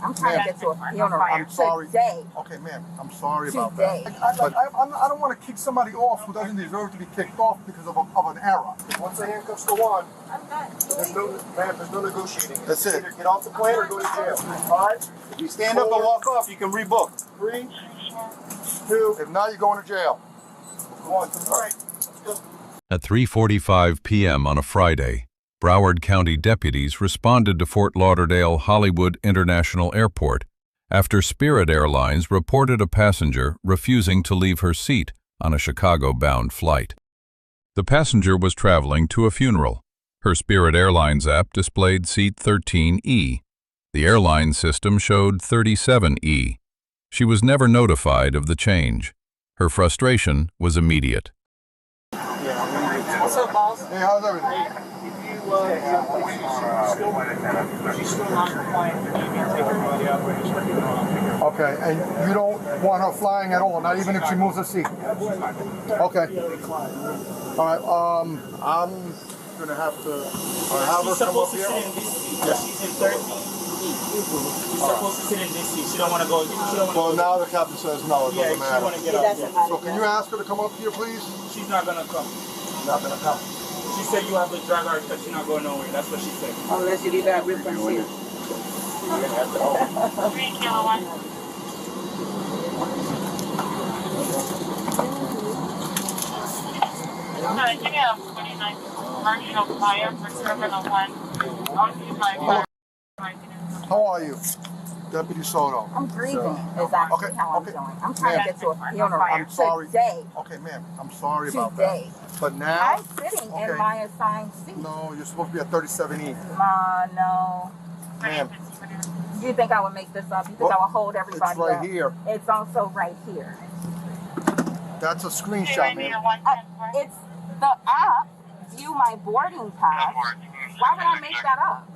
I'm trying to get to a funeral. I'm sorry. Today. Okay, ma'am. I'm sorry about Today. that. I don't want to kick somebody off who doesn't deserve to be kicked off because of an error. Once the handcuffs go on, there's no negotiating. That's it. Either get off the plane or go to jail. 5. If you stand up and walk off, you can rebook. 3, 2. If not, you're going to jail. Go on. All right. Let's go. At 3:45 p.m. on a Friday, Broward County deputies responded to Fort Lauderdale-Hollywood International Airport after Spirit Airlines reported a passenger refusing to leave her seat on a Chicago-bound flight. The passenger was traveling to a funeral. Her Spirit Airlines app displayed seat 13E. The airline system showed 37E. She was never notified of the change. Her frustration was immediate. What's up, boss? Hey, how's everything? She's still not compliant. You can take everybody out, but it's Okay, and you don't want her flying at all, not even if she moves her seat? Okay. All right, I'm going to have to have her come up here. Yes. She's in 13. She's supposed to sit in this seat. She don't want to go. Well, now the captain says no, it doesn't matter. She want to get out there. So can you ask her to come up here, please? She's not going to come. Not going to come. She said you have to drag her because she's not going nowhere. That's what she said. Unless you leave that reference here. 3 kilo 1. Give me a 49 commercial fire for Terminal 1. How are you? Deputy Soto. I'm grieving is actually how I'm doing. I'm trying to get to a funeral. I'm sorry. Today. Okay, ma'am. I'm sorry about Today. that. But now... I'm sitting in my assigned seat. No, you're supposed to be at 37E. No. Ma'am. You think I would make this up? You think I would hold everybody It's right up? here. It's also right here. That's a screenshot, ma'am. It's the app, view my boarding pass. Why would I make that up?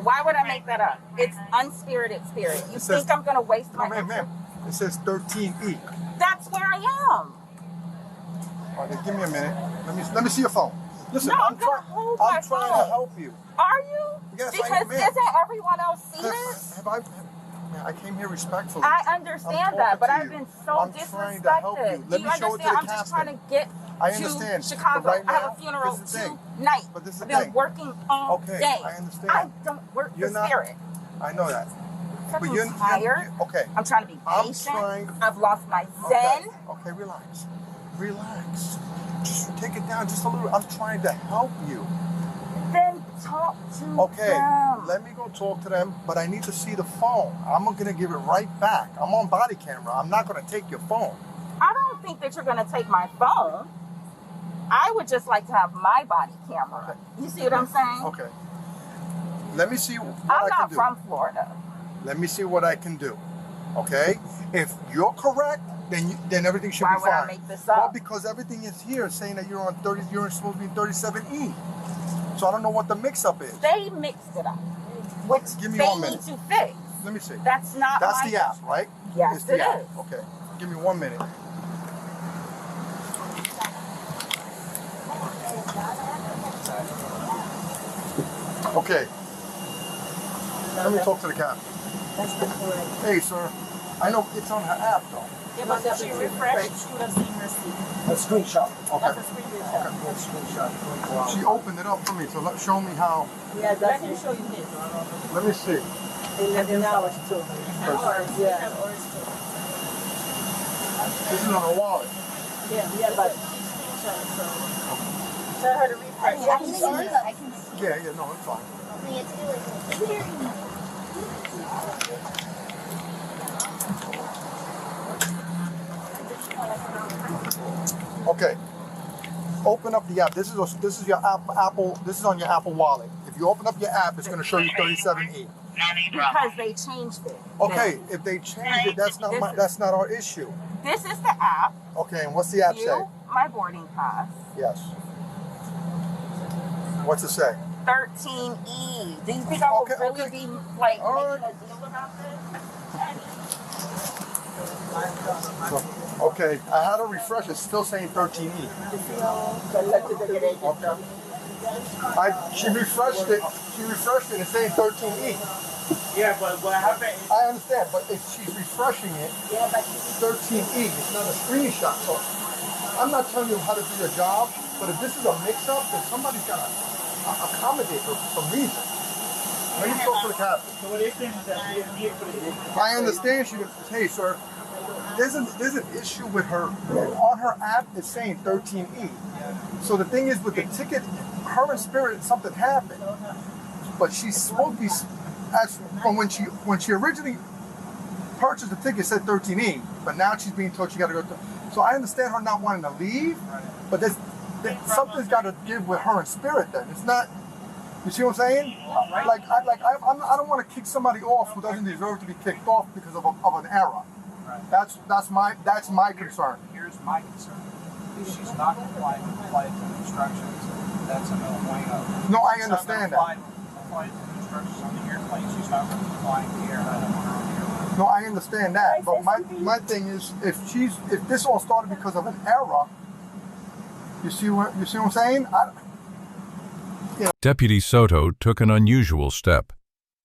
Why would I make that up? It's unspirited spirit. You think I'm going to waste my time? Ma'am. It says 13E. That's where I am. Okay, give me a minute. Let me see your phone. Listen, No, I'm trying to help you. Are you? Yes, because I am, ma'am. isn't everyone else see this? I came here respectfully. I understand that, but I've been so I'm trying to help you. disrespected. Let Do me you show it to understand? the I'm just captain. trying to get I understand. to Chicago. But right I have now, a funeral this is the thing. tonight. But this is the I've been thing. working all Okay, day. I understand. I don't work You're for not- Spirit. I know that. But you're tired. Okay. I'm trying to be I'm patient. trying- I've lost my zen. Okay, relax. Relax. Just take it down just a little. I'm trying to help you. Then talk to them. Let me go talk to them, but I need to see the phone. I'm going to give it right back. I'm on body camera. I'm not going to take your phone. I don't think that you're going to take my phone. I would just like to have my body camera. You see what I'm saying? Okay. Let me see what I'm I not can do. from Florida. Let me see what I can do. Okay? If you're correct, then everything should Why be would fine. I make this up? Well, because everything is here saying that you're supposed to be in 37E. So I don't know what the mix-up is. They mixed it up, which Give me they 1 need minute. to fix. Let me see. That's not That's my the app, right? Yes, it's the it app. is. Okay. Give me 1 minute. Okay. Let me talk to the captain. That's not correct. Hey, sir. I know it's on her app, though. Yeah, but if she refreshed, she would have seen her seat. A screenshot. Okay. That's a screenshot. She opened it up for me, so show me how. Yeah, let him show you his. Let me see. And then how it's too. Yeah. This is on her wallet. Yeah, but tell her to refresh. Yeah, no, it's fine. Okay. Open up the app. This is your Apple. This is on your Apple Wallet. If you open up your app, it's going to show you 37E. Because they changed it. Okay, if they changed it, that's not our issue. This is the app. Okay, and what's the app say? View my boarding pass. Yes. What's it say? 13E. Do you think I will really be like making a deal about this? Okay, I had to refresh. It's still saying 13E. She refreshed it. It's saying 13E. Yeah, but what happened is... I understand, but if she's refreshing it, 13E, it's not a screenshot. So I'm not telling you how to do your job, but if this is a mix-up, then somebody's got to accommodate her for some reason. Let me talk to the captain. So what is saying is that she didn't need for the... I understand she didn't. Hey, sir, there's an issue with her. On her app, it's saying 13E. So the thing is, with the ticket, her and Spirit, something happened. But she's supposed to be, as from when she originally purchased the ticket, it said 13E. But now she's being told she got to go to. So I understand her not wanting to leave, but something's got to give with her and Spirit. Then it's not. You see what I'm saying? I don't want to kick somebody off who doesn't deserve to be kicked off because of an error. That's my concern. Here's my concern. If she's not complying with flight instructions, that's a no-bueno. No, I understand that. Flight instructions on the airplane, she's not complying with the airline. No, I understand that. But my thing is, if this all started because of an error, you see what I'm saying? Deputy Soto took an unusual step.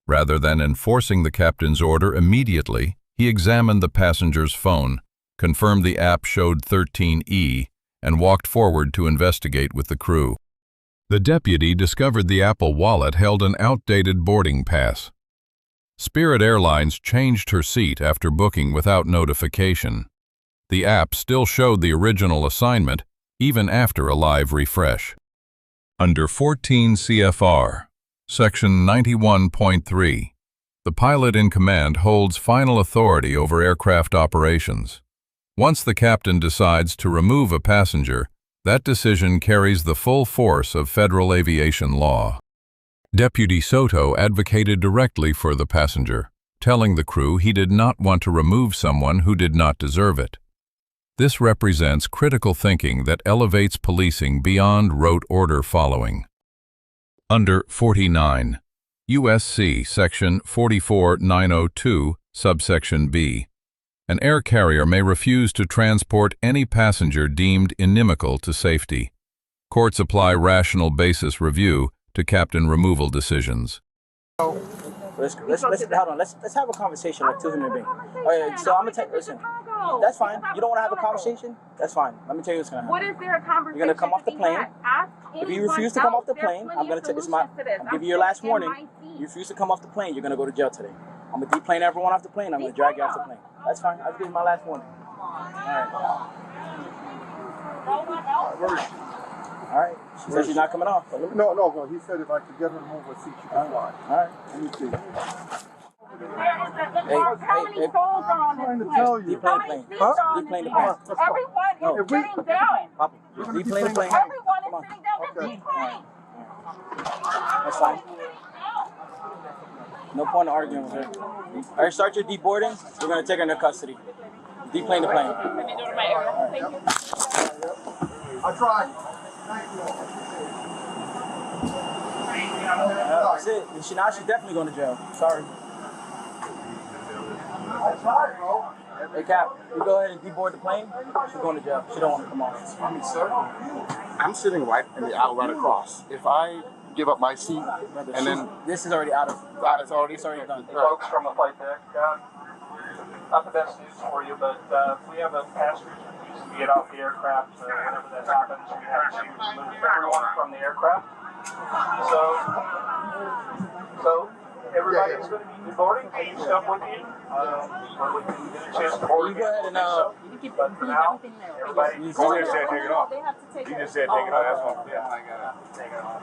Rather than enforcing the captain's order immediately, he examined the passenger's phone, confirmed the app showed 13E, and walked forward to investigate with the crew. The deputy discovered the Apple Wallet held an outdated boarding pass. Spirit Airlines changed her seat after booking without notification. The app still showed the original assignment, even after a live refresh. Under 14 CFR, Section 91.3, the pilot in command holds final authority over aircraft operations. Once the captain decides to remove a passenger, that decision carries the full force of federal aviation law. Deputy Soto advocated directly for the passenger, telling the crew he did not want to remove someone who did not deserve it. This represents critical thinking that elevates policing beyond rote order following. Under 49, U.S.C. Section 44902, subsection B, an air carrier may refuse to transport any passenger deemed inimical to safety. Courts apply rational basis review to captain removal decisions. Let's hold on. Let's have a conversation like two human beings. Okay, so I'm gonna take. Listen, that's fine. You don't want to have a conversation? That's fine. Let me tell you what's gonna happen. What is there a conversation? You're gonna come off the plane. If you refuse to come off the plane, I'm gonna take. I'll give you your last warning. You refuse to come off the plane, you're gonna go to jail today. I'm gonna deplane everyone off the plane. I'm gonna drag you off the plane. That's fine. I'll give you my last warning. All right. She said she's not coming off. No. He said if I could get her to move her seat, she could fly. All right. Let me see. How many souls are on this plane? Tell you. Deplane the plane. Huh? Deplane the plane. Everyone is sitting down. Papa, deplane the plane. Everyone is Come on. sitting down. Just Okay. deplane. That's fine. No point in arguing with her. All right, start your deboarding. We're going to take her into custody. Deplane the plane. Let me go to my area. Thank you. I tried. Thank you. That's it. Now she's definitely going to jail. Sorry. I tried, bro. Hey, Cap, you go ahead and deboard the plane. She's going to jail. She don't want to come off. I mean, sir, I'm sitting right in the aisle right across. If I give up my seat, Brother, and then this is already out of. it's already done. Folks from the flight deck, not the best news for you, but we have a passenger who needs to get off the aircraft. Whenever that happens, we have to remove everyone from the aircraft. So everybody's going to be deboarding. Take your stuff with you. When we can get a chance to board. You go ahead and But for now, everybody. You just said take it off. They have to take You it. just said take it off. That's one. Yeah, I got it. Take it off.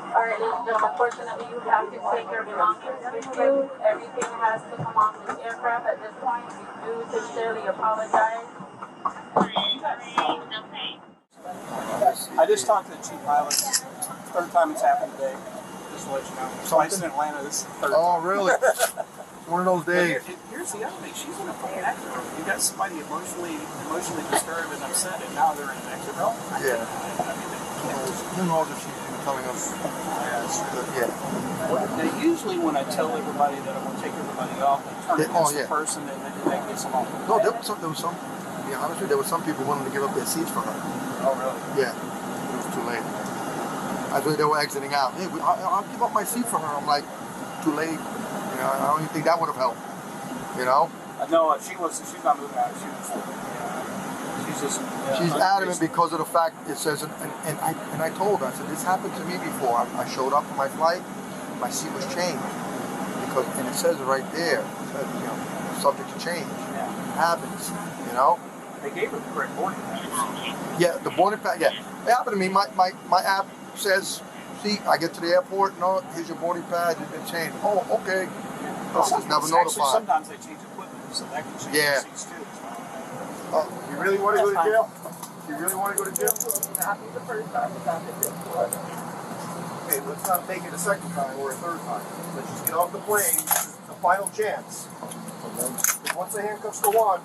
All right, ladies and gentlemen, unfortunately, you have to take your belongings with you. Everything has to come off this aircraft at this point. We do sincerely apologize. I just talked to the chief pilot. Third time it's happened today. Just to let you know. Twice in Atlanta, this is the third Oh, time. really? One of those days. Here's the other thing. She's in a fucking exit row. You got somebody emotionally disturbed and upset, and now they're in an exit row. Yeah. I mean, Who knows if she's even telling us? Yeah. now, usually when I tell everybody that I'm going to take everybody off, they turn against the person that gets them off. No, there was some. To be honest with you, there were some people willing to give up their seats for her. Oh, really? Yeah. It was too late. As they were exiting out. Hey, I'll give up my seat for her. I'm like, too late. You know, I don't even think that would have helped. You know? No, she's not moving out. She's just. She's adamant because of the fact it says, and I told her, I said, this happened to me before. I showed up for my flight, my seat was changed. And it says it right there, it says, you know, subject to change. Yeah. It happens, you know? They gave her the correct boarding pass. Yeah, the boarding pass, yeah. It happened to me, my app says, see, I get to the airport, no, here's your boarding pass, it's been changed. Oh, okay. Never notified. Actually, sometimes they change equipment, so that can change the seats too. You really want to go to jail? You really want to go to jail? Not be the first time it's happened before. Okay, let's not make it a second time or a third time. Let's just get off the plane. This is the final chance. Because once the handcuffs go on,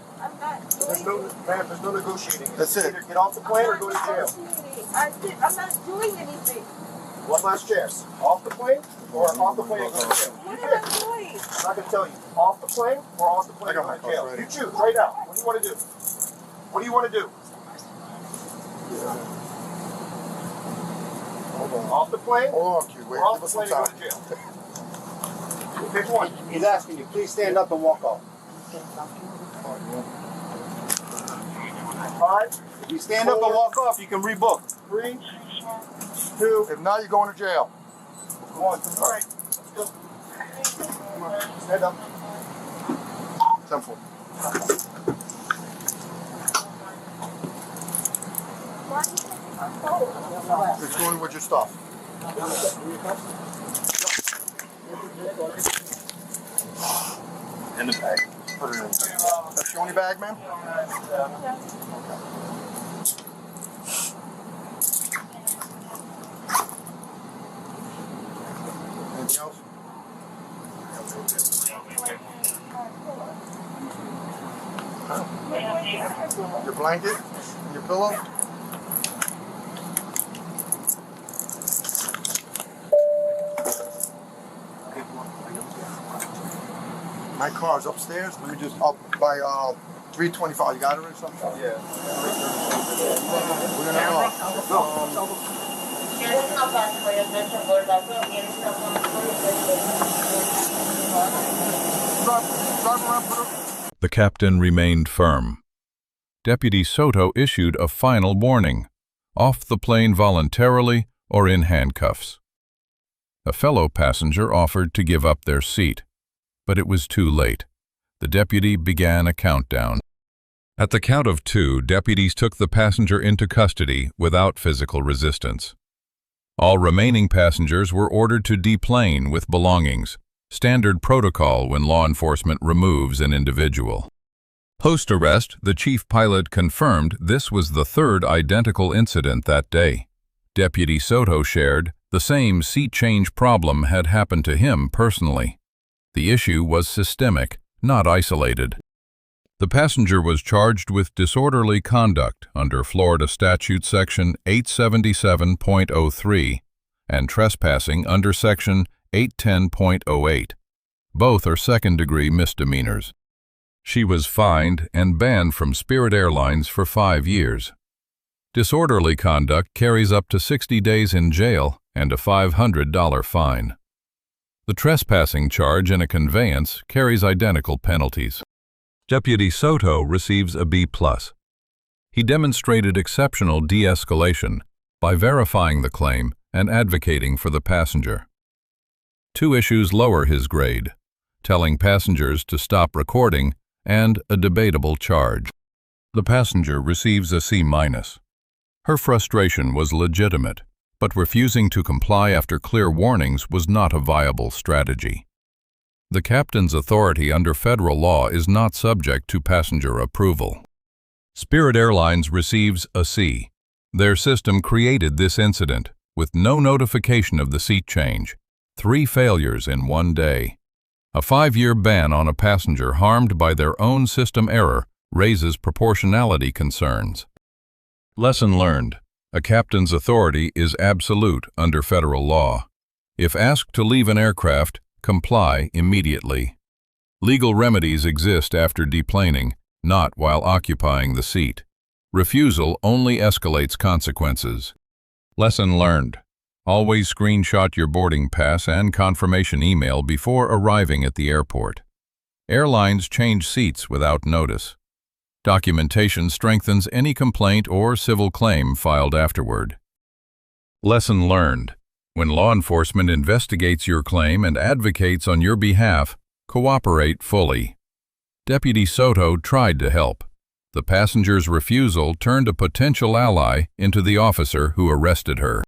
there's no negotiating. That's it. Either get off the plane or go to jail. I'm not doing anything. One last chance. Off the plane or off the plane and go to jail? What am I doing? I'm not going to tell you. Off the plane or off the plane and go to jail? You choose right now. What do you want to do? What do you want to do? Hold on. Off the plane? Hold on, Q. Wait. Off the plane and go to jail. Pick one. He's asking you. Please stand up and walk off. 5. If you stand up and walk off, you can rebook. 3, 2. If not, you're going to jail. 1. All right. Let's go. Come on. Stand up. Simple. It's going with your stuff. In the bag. Put it in. That's your only bag, ma'am? Yeah. Anything else? Huh? Your blanket? Your pillow? My car's upstairs. Let me just up by 325. You got it or something? Yeah. We're gonna The captain remained firm. Deputy Soto issued a final warning: off the plane voluntarily or in handcuffs. A fellow passenger offered to give up their seat, but it was too late. The deputy began a countdown. At the count of 2, deputies took the passenger into custody without physical resistance. All remaining passengers were ordered to deplane with belongings, standard protocol when law enforcement removes an individual. Post-arrest, the chief pilot confirmed this was the 3rd identical incident that day. Deputy Soto shared the same seat change problem had happened to him personally. The issue was systemic, not isolated. The passenger was charged with disorderly conduct under Florida Statute Section 877.03 and trespassing under Section 810.08. Both are second-degree misdemeanors. She was fined and banned from Spirit Airlines for 5 years. Disorderly conduct carries up to 60 days in jail and a $500 fine. The trespassing charge in a conveyance carries identical penalties. Deputy Soto receives a B+. He demonstrated exceptional de-escalation by verifying the claim and advocating for the passenger. 2 issues lower his grade: telling passengers to stop recording and a debatable charge. The passenger receives a C-. Her frustration was legitimate, but refusing to comply after clear warnings was not a viable strategy. The captain's authority under federal law is not subject to passenger approval. Spirit Airlines receives a C. Their system created this incident with no notification of the seat change. 3 failures in 1 day. A 5-year ban on a passenger harmed by their own system error raises proportionality concerns. Lesson learned: a captain's authority is absolute under federal law. If asked to leave an aircraft, comply immediately. Legal remedies exist after deplaning, not while occupying the seat. Refusal only escalates consequences. Lesson learned: Always screenshot your boarding pass and confirmation email before arriving at the airport. Airlines change seats without notice. Documentation strengthens any complaint or civil claim filed afterward. Lesson learned. When law enforcement investigates your claim and advocates on your behalf, cooperate fully. Deputy Soto tried to help. The passenger's refusal turned a potential ally into the officer who arrested her.